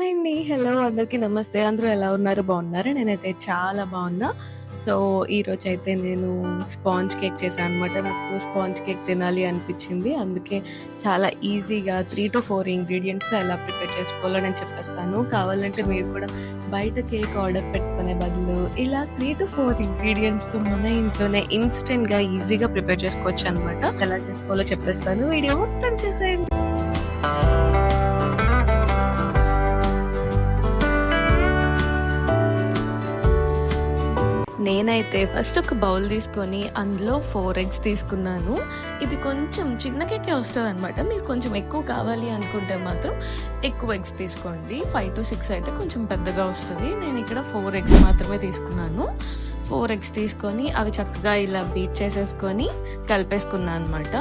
Hi అండి. Hello అందరికీ నమస్తే. అందరూ ఎలా ఉన్నారు? బాగున్నారా? నేనైతే చాలా బాగున్నా. సో, ఈరోజైతే నేను స్పాంజ్ కేక్ చేశాను అనమాట. నాకు స్పాంజ్ కేక్ తినాలి అనిపించింది. అందుకే చాలా ఈజీగా 3-4 ఇంగ్రీడియంట్స్‌తో ఎలా ప్రిపేర్ చేసుకోవాలో నేను చెప్పేస్తాను. కావాలంటే మీరు కూడా బయట కేక్ ఆర్డర్ పెట్టుకునే బదులు ఇలా 3-4 ఇంగ్రీడియంట్స్‌తో మన ఇంట్లోనే ఇన్‌స్టంట్‌గా ఈజీగా ప్రిపేర్ చేసుకోవచ్చు అనమాట. ఎలా చేసుకోవాలో చెప్పేస్తాను. వీడియో మొత్తం చూసేయండి. నేనైతే ఫస్ట్ ఒక బౌల్ తీసుకొని అందులో 4 ఎగ్స్ తీసుకున్నాను. ఇది కొంచెం చిన్న కేకే వస్తదనమాట. మీరు కొంచెం ఎక్కువ కావాలి అనుకుంటే మాత్రం ఎక్కువ ఎగ్స్ తీసుకోండి. 5-6 అయితే కొంచెం పెద్దగా వస్తది. నేను ఇక్కడ 4 ఎగ్స్ మాత్రమే తీసుకున్నాను. 4 ఎగ్స్ తీసుకొని అవి చక్కగా ఇలా బీట్ చేసేసుకొని కలిపేసుకున్నాను అనమాట.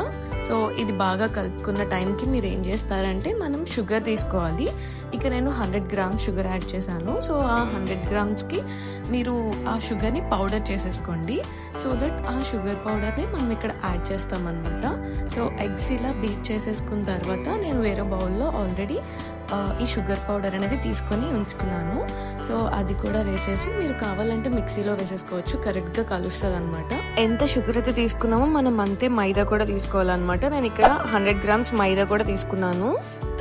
సో ఇది బాగా కలుపుకున్న టైంకి మీరు ఏం చేస్తారంటే మనం షుగర్ తీసుకోవాలి. ఇక నేను 100 గ్రామ్స్ షుగర్ యాడ్ చేశాను. సో ఆ 100 గ్రామ్స్కి మీరు ఆ షుగర్ని పౌడర్ చేసేసుకోండి. సో దట్ ఆ షుగర్ పౌడర్ని మనం ఇక్కడ యాడ్ చేస్తామన్నమాట. సో ఎగ్స్ ఇలా బీట్ చేసేసుకున్న తర్వాత నేను వేరే బౌల్లో ఆల్రెడీ ఈ షుగర్ పౌడర్ అనేది తీసుకొని ఉంచుకున్నాను. సో అది కూడా వేసేసి మీరు కావాలంటే మిక్సీలో వేసేసుకోవచ్చు. కరెక్ట్గా కలుస్తుంది అనమాట. ఎంత షుగర్ అయితే తీసుకున్నామో మనం అంతే మైదా కూడా తీసుకోవాలన్నమాట. నేను ఇక్కడ 100 గ్రామ్స్ మైదా కూడా తీసుకున్నాను.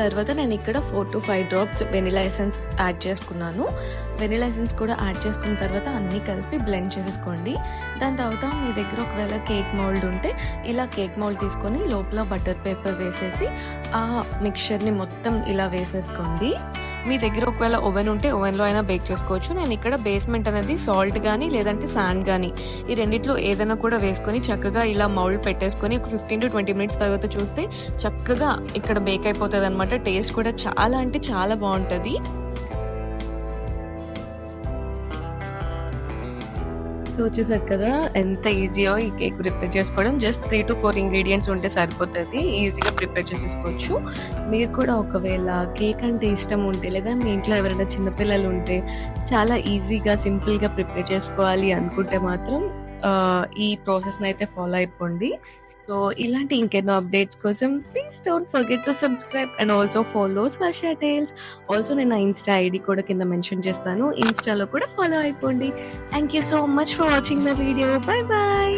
తర్వాత నేను ఇక్కడ 4-5 డ్రాప్స్ వెనిలా ఎసెన్స్ యాడ్ చేసుకున్నాను. వెనిలా ఎసెన్స్ కూడా యాడ్ చేసుకున్న తర్వాత అన్నీ కలిపి బ్లెండ్ చేసేసుకోండి. దాని తర్వాత మీ దగ్గర ఒకవేళ కేక్ మౌల్డ్ ఉంటే ఇలా కేక్ మౌల్డ్ తీసుకొని లోపల బటర్ పేపర్ వేసేసి ఆ మిక్చర్ని మొత్తం ఇలా వేసేసుకోండి. మీ దగ్గర ఒకవేళ ఓవెన్ ఉంటే ఓవెన్లో అయినా బేక్ చేసుకోవచ్చు. నేను ఇక్కడ బేస్మెంట్ అనేది సాల్ట్ కానీ లేదంటే శాండ్ కానీ ఈ రెండిట్లో ఏదైనా కూడా వేసుకొని చక్కగా ఇలా మౌల్డ్ పెట్టేసుకొని ఒక 15-20 మినిట్స్ తర్వాత చూస్తే చక్కగా ఇక్కడ బేక్ అయిపోతుంది అనమాట. టేస్ట్ కూడా చాలా అంటే చాలా బాగుంటుంది. సో చూసారు కదా ఎంత ఈజీయో ఈ కేక్ ప్రిపేర్ చేసుకోవడం. జస్ట్ 3-4 ఇంగ్రీడియంట్స్ ఉంటే సరిపోతుంది. ఈజీగా ప్రిపేర్ చేసేసుకోవచ్చు. మీరు కూడా ఒకవేళ కేక్ అంటే ఇష్టం ఉంటే లేదా మీ ఇంట్లో ఎవరైనా చిన్నపిల్లలు ఉంటే చాలా ఈజీగా సింపుల్గా ప్రిపేర్ చేసుకోవాలి అనుకుంటే మాత్రం ఈ ప్రాసెస్ని అయితే ఫాలో అయిపోండి. సో ఇలాంటి ఇంకెన్నో అప్డేట్స్ కోసం please don't forget to subscribe and also follow Swasha Tales. Also నేను నా ఇన్స్టా ఐడి కూడా కింద మెన్షన్ చేస్తాను. ఇన్స్టాలో కూడా ఫాలో అయిపోండి. Thank you so much for watching the video. Bye bye.